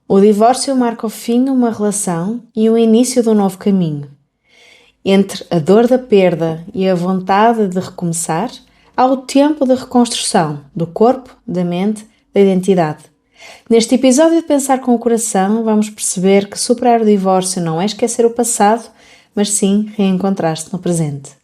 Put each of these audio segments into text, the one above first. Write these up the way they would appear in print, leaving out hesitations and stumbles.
O divórcio marca o fim de uma relação e o início de um novo caminho. Entre a dor da perda e a vontade de recomeçar, há o tempo de reconstrução do corpo, da mente, da identidade. Neste episódio de Pensar com o Coração, vamos perceber que superar o divórcio não é esquecer o passado, mas sim reencontrar-se no presente.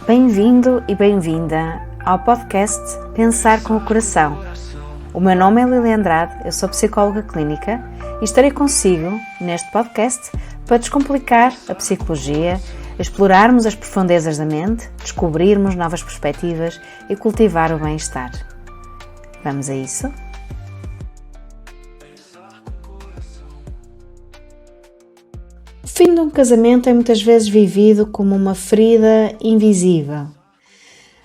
Bem-vindo e bem-vinda ao podcast Pensar com o Coração. O meu nome é Lili Andrade, eu sou psicóloga clínica e estarei consigo neste podcast para descomplicar a psicologia, explorarmos as profundezas da mente, descobrirmos novas perspectivas e cultivar o bem-estar. Vamos a isso? O fim de um casamento é muitas vezes vivido como uma ferida invisível.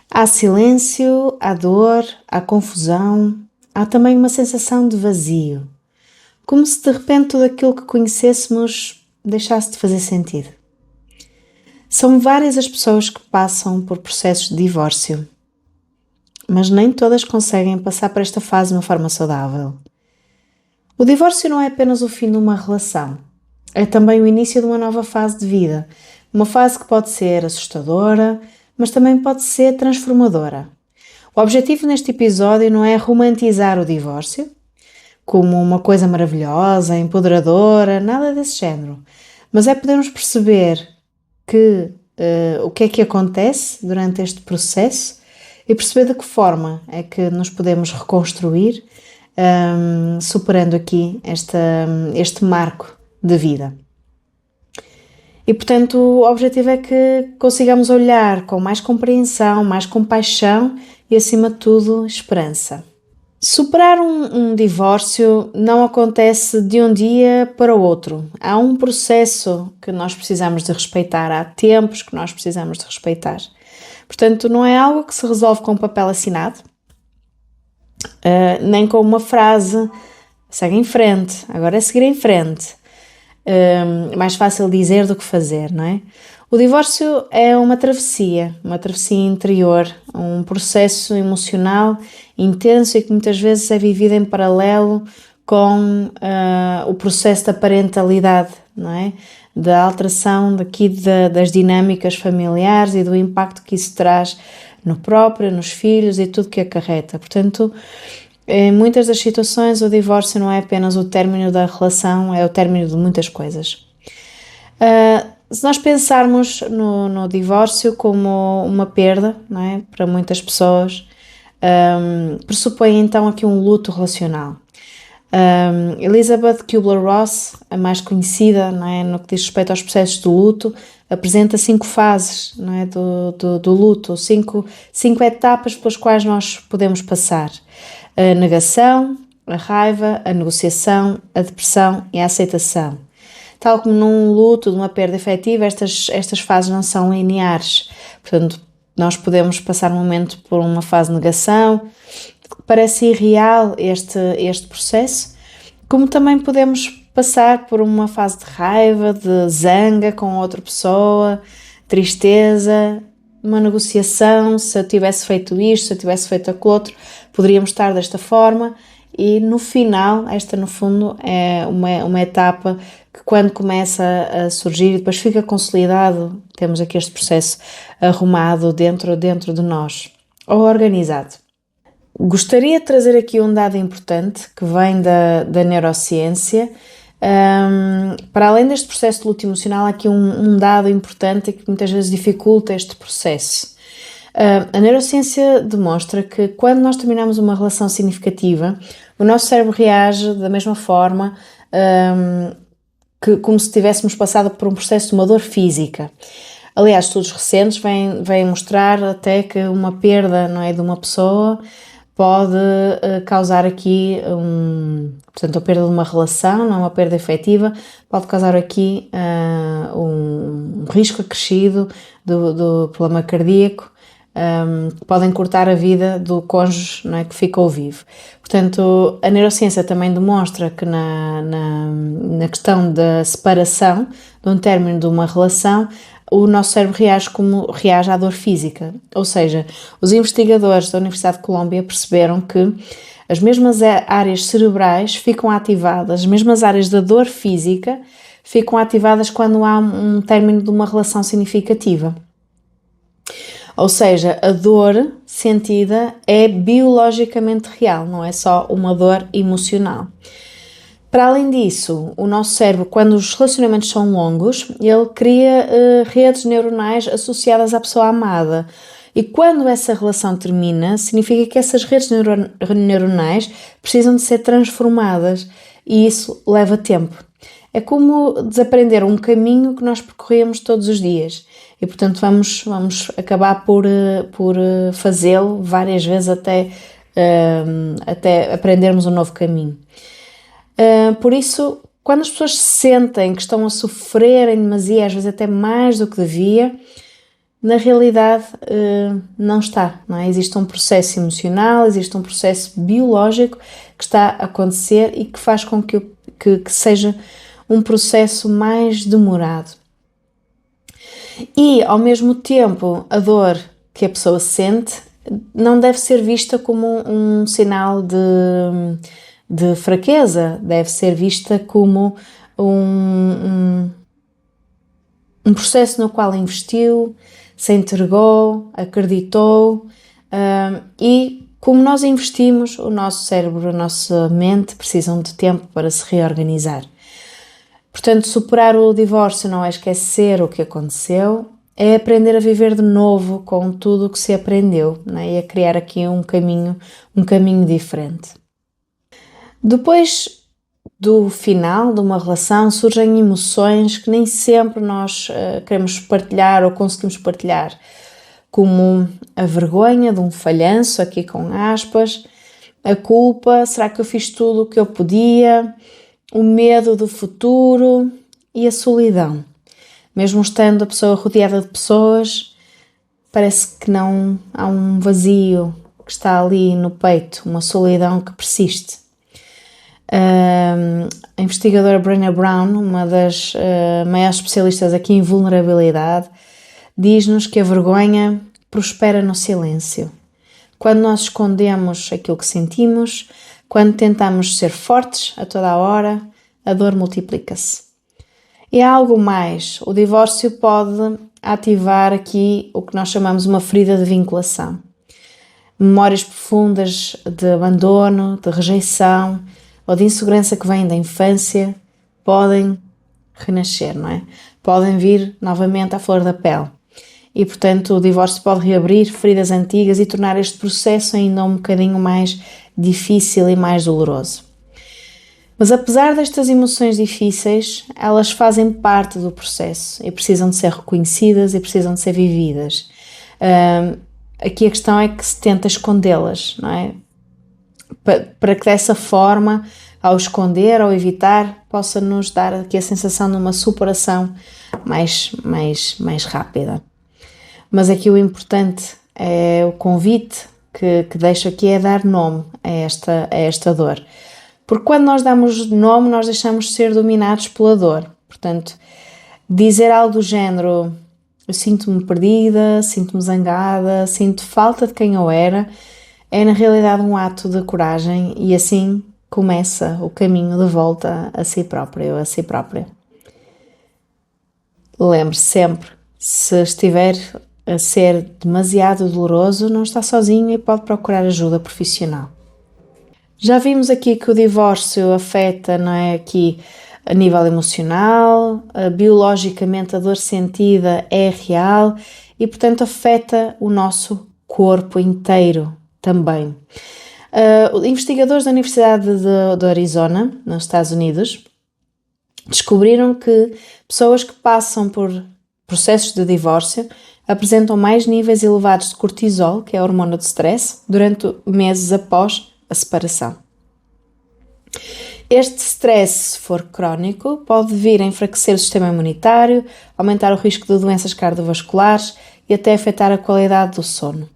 Há silêncio, há dor, há confusão, há também uma sensação de vazio. Como se de repente tudo aquilo que conhecêssemos deixasse de fazer sentido. São várias as pessoas que passam por processos de divórcio, mas nem todas conseguem passar por esta fase de uma forma saudável. O divórcio não é apenas o fim de uma relação. É também o início de uma nova fase de vida, uma fase que pode ser assustadora, mas também pode ser transformadora. O objetivo neste episódio não é romantizar o divórcio, como uma coisa maravilhosa, empoderadora, nada desse género, mas é podermos perceber o que é que acontece durante este processo e perceber de que forma é que nos podemos reconstruir, superando aqui este marco de vida. E, portanto, o objetivo é que consigamos olhar com mais compreensão, mais compaixão e, acima de tudo, esperança. Superar um divórcio não acontece de um dia para o outro. Há um processo que nós precisamos de respeitar, há tempos que nós precisamos de respeitar. Portanto, não é algo que se resolve com um papel assinado, nem com uma frase, segue em frente, agora é seguir em frente. Mais fácil dizer do que fazer, não é? O divórcio é uma travessia interior, um processo emocional intenso e que muitas vezes é vivido em paralelo com o processo da parentalidade, não é? Da alteração das dinâmicas familiares e do impacto que isso traz no próprio, nos filhos e tudo que acarreta. Portanto, em muitas das situações, o divórcio não é apenas o término da relação, é o término de muitas coisas. Se nós pensarmos no divórcio como uma perda, não é? Para muitas pessoas, pressupõe então aqui um luto relacional. Elizabeth Kubler-Ross, a mais conhecida, não é? No que diz respeito aos processos de luto, apresenta 5 fases, não é? do luto, 5 etapas pelas quais nós podemos passar. A negação, a raiva, a negociação, a depressão e a aceitação. Tal como num luto de uma perda efetiva, estas fases não são lineares. Portanto, nós podemos passar um momento por uma fase de negação, parece irreal este processo, como também podemos passar por uma fase de raiva, de zanga com outra pessoa, tristeza, uma negociação, se eu tivesse feito isto, se eu tivesse feito aquilo outro, poderíamos estar desta forma e no final, esta no fundo é uma etapa que quando começa a surgir e depois fica consolidado, temos aqui este processo arrumado dentro de nós, ou organizado. Gostaria de trazer aqui um dado importante que vem da neurociência. Para além deste processo de luto emocional, há aqui um dado importante que muitas vezes dificulta este processo. A neurociência demonstra que quando nós terminamos uma relação significativa, o nosso cérebro reage da mesma forma como se tivéssemos passado por um processo de uma dor física. Aliás, estudos recentes vêm mostrar até que uma perda, não é, de uma pessoa pode causar aqui portanto, a perda de uma relação, não é uma perda efetiva, pode causar aqui um risco acrescido do problema cardíaco, podem cortar a vida do cônjuge, não é, que ficou vivo. Portanto, a neurociência também demonstra que na questão da separação, de um término de uma relação, o nosso cérebro reage à dor física. Ou seja, os investigadores da Universidade de Colômbia perceberam que as mesmas áreas cerebrais ficam ativadas, as mesmas áreas da dor física ficam ativadas quando há um término de uma relação significativa. Ou seja, a dor sentida é biologicamente real, não é só uma dor emocional. Para além disso, o nosso cérebro, quando os relacionamentos são longos, ele cria redes neuronais associadas à pessoa amada. E quando essa relação termina, significa que essas redes neuronais precisam de ser transformadas e isso leva tempo. É como desaprender um caminho que nós percorremos todos os dias e, portanto, vamos acabar por fazê-lo várias vezes até aprendermos um novo caminho. Por isso, quando as pessoas sentem que estão a sofrer em demasia, às vezes até mais do que devia, na realidade não está, não é? Existe um processo emocional, existe um processo biológico que está a acontecer e que faz com que seja um processo mais demorado. E, ao mesmo tempo, a dor que a pessoa sente não deve ser vista como um sinal de fraqueza, deve ser vista como um processo no qual investiu, se entregou, acreditou e como nós investimos, o nosso cérebro, a nossa mente precisam de tempo para se reorganizar. Portanto, superar o divórcio não é esquecer o que aconteceu, é aprender a viver de novo com tudo o que se aprendeu, né? E a criar aqui um caminho diferente. Depois do final de uma relação surgem emoções que nem sempre nós queremos partilhar ou conseguimos partilhar, como a vergonha de um falhanço, aqui com aspas, a culpa, será que eu fiz tudo o que eu podia, o medo do futuro e a solidão. Mesmo estando a pessoa rodeada de pessoas, parece que não há um vazio que está ali no peito, uma solidão que persiste. A investigadora Brené Brown, uma das maiores especialistas aqui em vulnerabilidade, diz-nos que a vergonha prospera no silêncio. Quando nós escondemos aquilo que sentimos, quando tentamos ser fortes a toda a hora, a dor multiplica-se. E há algo mais, o divórcio pode ativar aqui o que nós chamamos uma ferida de vinculação. Memórias profundas de abandono, de rejeição ou de insegurança que vêm da infância podem renascer, não é? Podem vir novamente à flor da pele. E, portanto, o divórcio pode reabrir feridas antigas e tornar este processo ainda um bocadinho mais difícil e mais doloroso. Mas apesar destas emoções difíceis, elas fazem parte do processo e precisam de ser reconhecidas e precisam de ser vividas. Aqui a questão é que se tenta escondê-las, não é? Para que dessa forma, ao esconder ou evitar, possa nos dar aqui a sensação de uma superação mais rápida. Mas aqui o importante é o convite que deixo aqui é dar nome a esta dor. Porque quando nós damos nome, nós deixamos de ser dominados pela dor. Portanto, dizer algo do género, eu sinto-me perdida, sinto-me zangada, sinto falta de quem eu era, é na realidade um ato de coragem e assim começa o caminho de volta a si próprio, a si própria. Lembre-se sempre, se estiver a ser demasiado doloroso, não está sozinho e pode procurar ajuda profissional. Já vimos aqui que o divórcio afeta, não é, aqui a nível emocional, biologicamente a dor sentida é real e, portanto, afeta o nosso corpo inteiro também. Investigadores da Universidade de Arizona, nos Estados Unidos, descobriram que pessoas que passam por processos de divórcio apresentam mais níveis elevados de cortisol, que é a hormona do stress, durante meses após a separação. Este stress, se for crónico, pode vir a enfraquecer o sistema imunitário, aumentar o risco de doenças cardiovasculares e até afetar a qualidade do sono.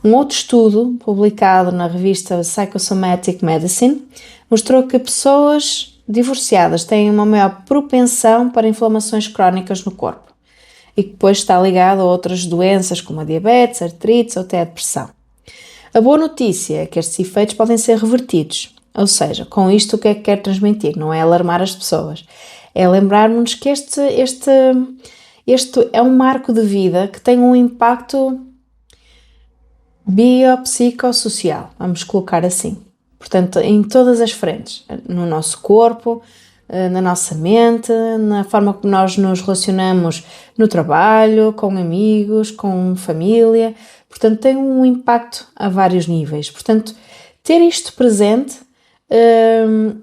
Um outro estudo, publicado na revista Psychosomatic Medicine, mostrou que pessoas divorciadas têm uma maior propensão para inflamações crónicas no corpo e que depois está ligado a outras doenças como a diabetes, artrite ou até a depressão. A boa notícia é que estes efeitos podem ser revertidos, ou seja, com isto o que é que quer transmitir? Não é alarmar as pessoas, é lembrar-nos que este é um marco de vida que tem um impacto biopsicossocial, vamos colocar assim. Portanto, em todas as frentes, no nosso corpo, na nossa mente, na forma como nós nos relacionamos no trabalho, com amigos, com família. Portanto, tem um impacto a vários níveis. Portanto, ter isto presente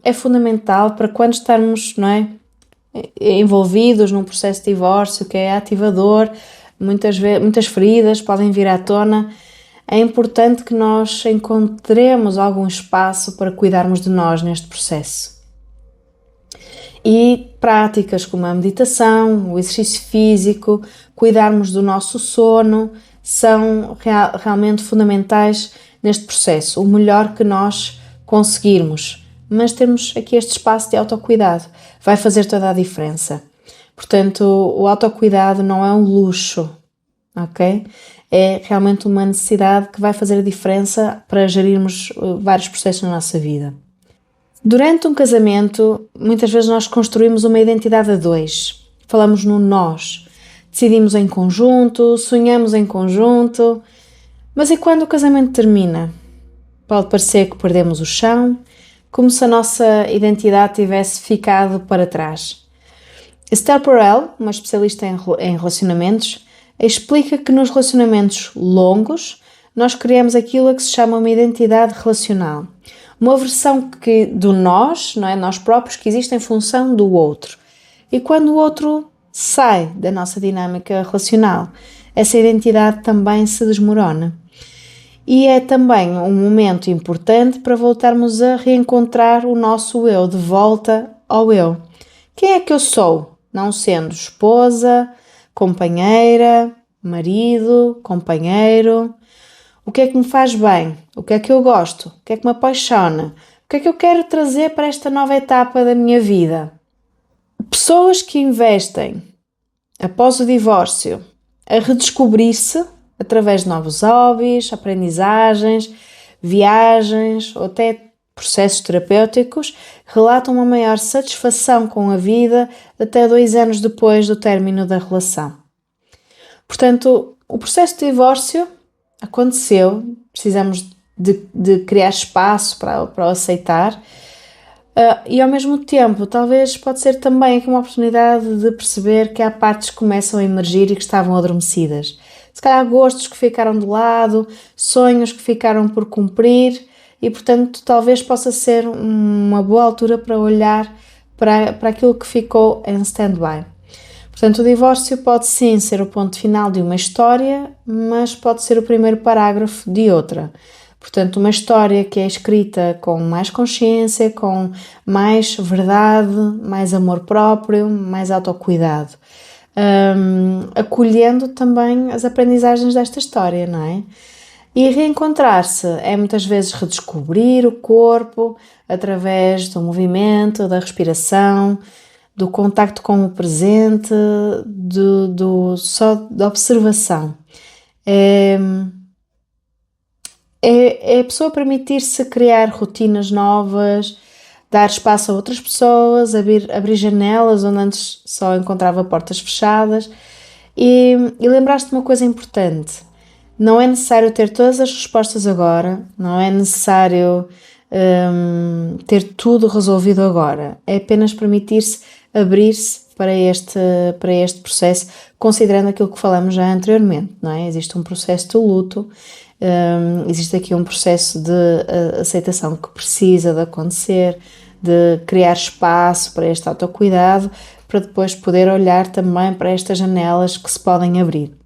é fundamental para quando estamos, não é, envolvidos num processo de divórcio que é ativador, muitas feridas podem vir à tona. É importante que nós encontremos algum espaço para cuidarmos de nós neste processo. E práticas como a meditação, o exercício físico, cuidarmos do nosso sono, são realmente fundamentais neste processo. O melhor que nós conseguirmos. Mas temos aqui este espaço de autocuidado. Vai fazer toda a diferença. Portanto, o autocuidado não é um luxo, ok? É realmente uma necessidade que vai fazer a diferença para gerirmos vários processos na nossa vida. Durante um casamento, muitas vezes nós construímos uma identidade a dois. Falamos no nós. Decidimos em conjunto, sonhamos em conjunto. Mas e quando o casamento termina? Pode parecer que perdemos o chão, como se a nossa identidade tivesse ficado para trás. Esther Perel, uma especialista em relacionamentos, explica que nos relacionamentos longos nós criamos aquilo a que se chama uma identidade relacional. Uma versão do nós, não é? Nós próprios, que existe em função do outro. E quando o outro sai da nossa dinâmica relacional, essa identidade também se desmorona. E é também um momento importante para voltarmos a reencontrar o nosso eu, de volta ao eu. Quem é que eu sou? Não sendo esposa, companheira, marido, companheiro. O que é que me faz bem? O que é que eu gosto? O que é que me apaixona? O que é que eu quero trazer para esta nova etapa da minha vida? Pessoas que investem, após o divórcio, a redescobrir-se através de novos hobbies, aprendizagens, viagens ou até processos terapêuticos, relatam uma maior satisfação com a vida até 2 anos depois do término da relação. Portanto, o processo de divórcio aconteceu, precisamos de criar espaço para o aceitar e ao mesmo tempo talvez pode ser também aqui uma oportunidade de perceber que há partes que começam a emergir e que estavam adormecidas. Se calhar gostos que ficaram de lado, sonhos que ficaram por cumprir e portanto talvez possa ser uma boa altura para olhar para aquilo que ficou em stand-by. Portanto, o divórcio pode sim ser o ponto final de uma história, mas pode ser o primeiro parágrafo de outra. Portanto, uma história que é escrita com mais consciência, com mais verdade, mais amor próprio, mais autocuidado. Acolhendo também as aprendizagens desta história, não é? E reencontrar-se é muitas vezes redescobrir o corpo através do movimento, da respiração, do contacto com o presente, só da observação. É a pessoa permitir-se criar rotinas novas, dar espaço a outras pessoas, abrir janelas onde antes só encontrava portas fechadas e lembrar-te de uma coisa importante. Não é necessário ter todas as respostas agora, não é necessário ter tudo resolvido agora. É apenas permitir-se abrir-se para este processo, considerando aquilo que falamos já anteriormente, não é? Existe um processo de luto, existe aqui um processo de aceitação que precisa de acontecer, de criar espaço para este autocuidado, para depois poder olhar também para estas janelas que se podem abrir.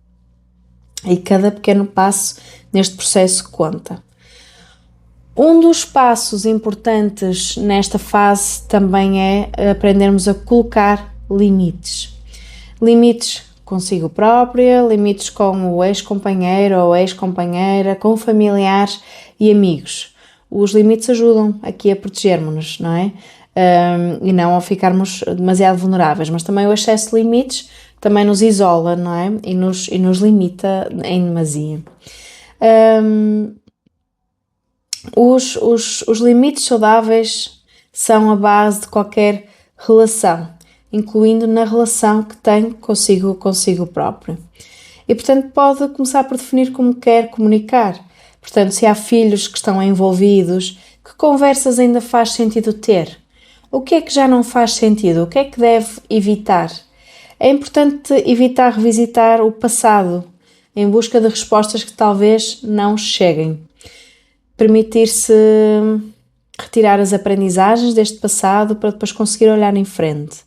E cada pequeno passo neste processo conta. Um dos passos importantes nesta fase também é aprendermos a colocar limites. Limites consigo própria, limites com o ex-companheiro ou ex-companheira, com familiares e amigos. Os limites ajudam aqui a protegermos-nos, não é? E não a ficarmos demasiado vulneráveis, mas também o excesso de limites também nos isola, não é? E nos limita em demasia. Os limites saudáveis são a base de qualquer relação, incluindo na relação que tem consigo próprio. E, portanto, pode começar por definir como quer comunicar. Portanto, se há filhos que estão envolvidos, que conversas ainda faz sentido ter? O que é que já não faz sentido? O que é que deve evitar? É importante evitar revisitar o passado em busca de respostas que talvez não cheguem. Permitir-se retirar as aprendizagens deste passado para depois conseguir olhar em frente.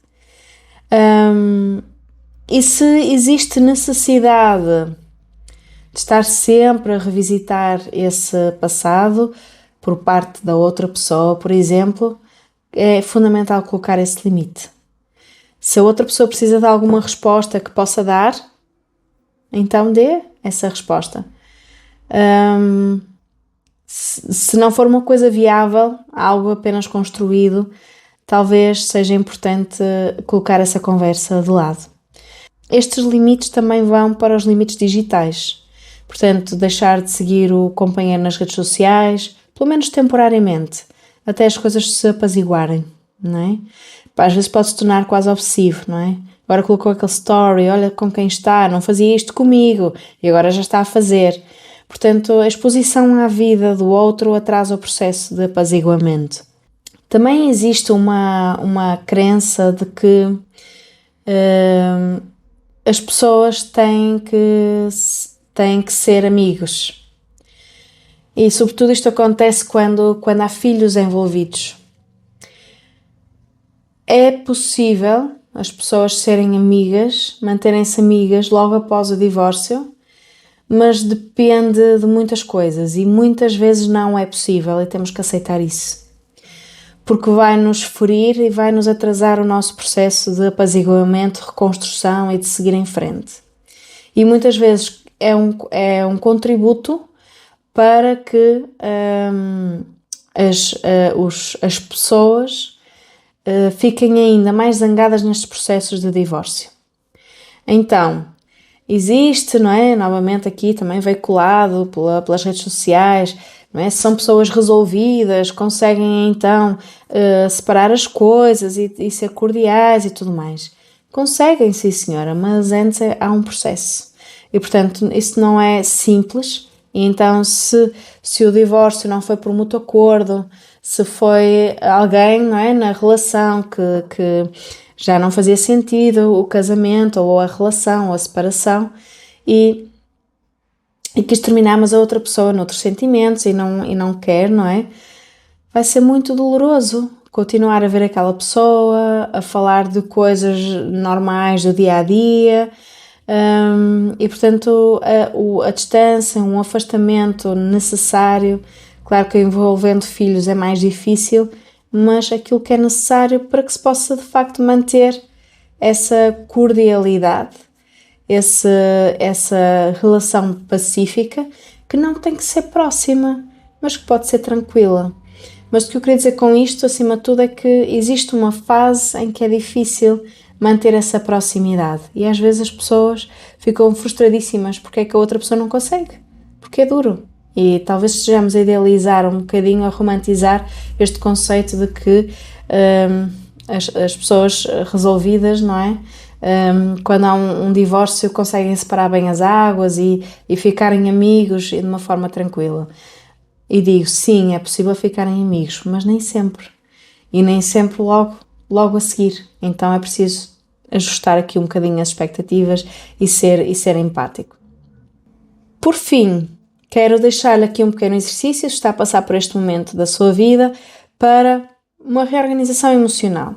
E se existe necessidade de estar sempre a revisitar esse passado por parte da outra pessoa, por exemplo, é fundamental colocar esse limite. Se a outra pessoa precisa de alguma resposta que possa dar, então dê essa resposta. Se não for uma coisa viável, algo apenas construído, talvez seja importante colocar essa conversa de lado. Estes limites também vão para os limites digitais. Portanto, deixar de seguir o companheiro nas redes sociais, pelo menos temporariamente, até as coisas se apaziguarem, não é? Às vezes pode se tornar quase obsessivo, não é? Agora colocou aquele story, olha com quem está, não fazia isto comigo e agora já está a fazer. Portanto, a exposição à vida do outro atrasa o processo de apaziguamento. Também existe uma crença de que as pessoas têm que ser amigos. E, sobretudo, isto acontece quando há filhos envolvidos. É possível as pessoas serem amigas, manterem-se amigas logo após o divórcio, mas depende de muitas coisas e muitas vezes não é possível e temos que aceitar isso. Porque vai nos ferir e vai nos atrasar o nosso processo de apaziguamento, reconstrução e de seguir em frente. E muitas vezes é um contributo para que as pessoas fiquem ainda mais zangadas nestes processos de divórcio. Então, existe, não é? Novamente aqui também veiculado pelas redes sociais, não é? São pessoas resolvidas, conseguem então separar as coisas e ser cordiais e tudo mais. Conseguem, sim senhora, mas antes há um processo. E portanto isso não é simples. E então se o divórcio não foi por mútuo acordo, se foi alguém, não é, na relação que já não fazia sentido o casamento ou a relação ou a separação e quis terminar, mas a outra pessoa noutros sentimentos e não quer, não é? Vai ser muito doloroso continuar a ver aquela pessoa, a falar de coisas normais do dia a dia e portanto a distância, um afastamento necessário. Claro que envolvendo filhos é mais difícil, mas aquilo que é necessário para que se possa de facto manter essa cordialidade, essa relação pacífica, que não tem que ser próxima, mas que pode ser tranquila. Mas o que eu queria dizer com isto, acima de tudo, é que existe uma fase em que é difícil manter essa proximidade e às vezes as pessoas ficam frustradíssimas porque é que a outra pessoa não consegue, porque é duro. E talvez estejamos a idealizar um bocadinho, a romantizar este conceito de que as pessoas resolvidas, não é? Quando há um divórcio conseguem separar bem as águas e ficarem amigos e de uma forma tranquila. E digo, sim, é possível ficarem amigos, mas nem sempre. E nem sempre logo a seguir. Então é preciso ajustar aqui um bocadinho as expectativas e ser empático. Por fim, quero deixar-lhe aqui um pequeno exercício, se está a passar por este momento da sua vida, para uma reorganização emocional.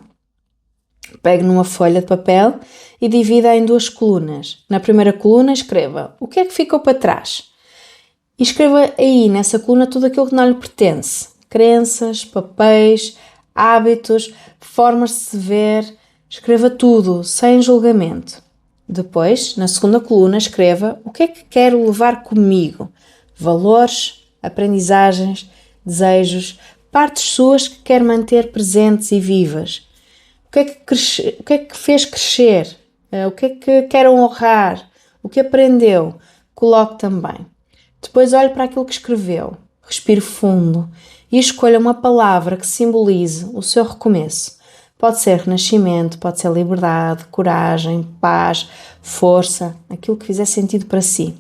Pegue numa folha de papel e divida-a em 2 colunas. Na primeira coluna escreva o que é que ficou para trás. E escreva aí, nessa coluna, tudo aquilo que não lhe pertence. Crenças, papéis, hábitos, formas de se ver. Escreva tudo, sem julgamento. Depois, na segunda coluna, escreva o que é que quero levar comigo. Valores, aprendizagens, desejos, partes suas que quer manter presentes e vivas. O que é que fez crescer? O que é que quer honrar? O que aprendeu? Coloque também. Depois olhe para aquilo que escreveu. Respire fundo e escolha uma palavra que simbolize o seu recomeço. Pode ser renascimento, pode ser liberdade, coragem, paz, força, aquilo que fizer sentido para si.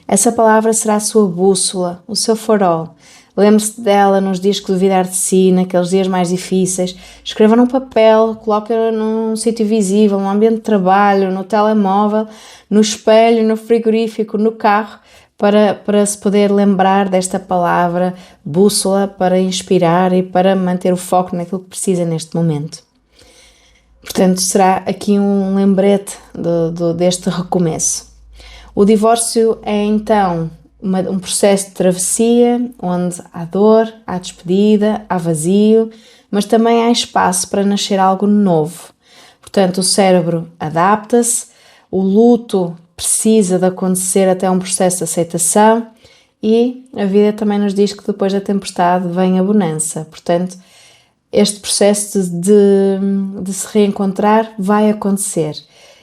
Essa palavra será a sua bússola, o seu farol. Lembre-se dela nos dias que duvidar de si, naqueles dias mais difíceis. Escreva num papel, coloque-a num sítio visível, num ambiente de trabalho, no telemóvel, no espelho, no frigorífico, no carro, para se poder lembrar desta palavra bússola para inspirar e para manter o foco naquilo que precisa neste momento. Portanto, será aqui um lembrete deste recomeço. O divórcio é então um processo de travessia onde há dor, há despedida, há vazio, mas também há espaço para nascer algo novo. Portanto, o cérebro adapta-se, o luto precisa de acontecer até um processo de aceitação e a vida também nos diz que depois da tempestade vem a bonança. Portanto, este processo de se reencontrar vai acontecer.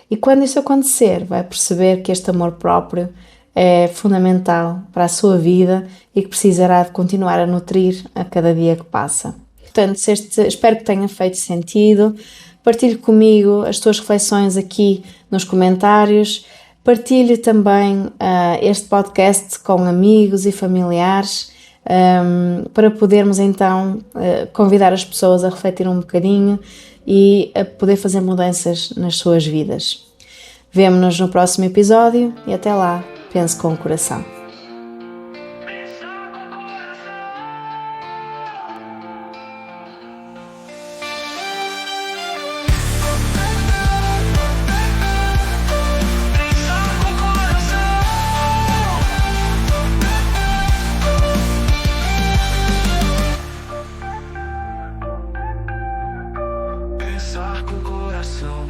E quando isso acontecer, vai perceber que este amor próprio é fundamental para a sua vida e que precisará de continuar a nutrir a cada dia que passa. Portanto, espero que tenha feito sentido. Partilhe comigo as tuas reflexões aqui nos comentários. Partilhe também este podcast com amigos e familiares para podermos então convidar as pessoas a refletir um bocadinho e a poder fazer mudanças nas suas vidas. Vemo-nos no próximo episódio e até lá, pense com o coração. Pensar com o coração.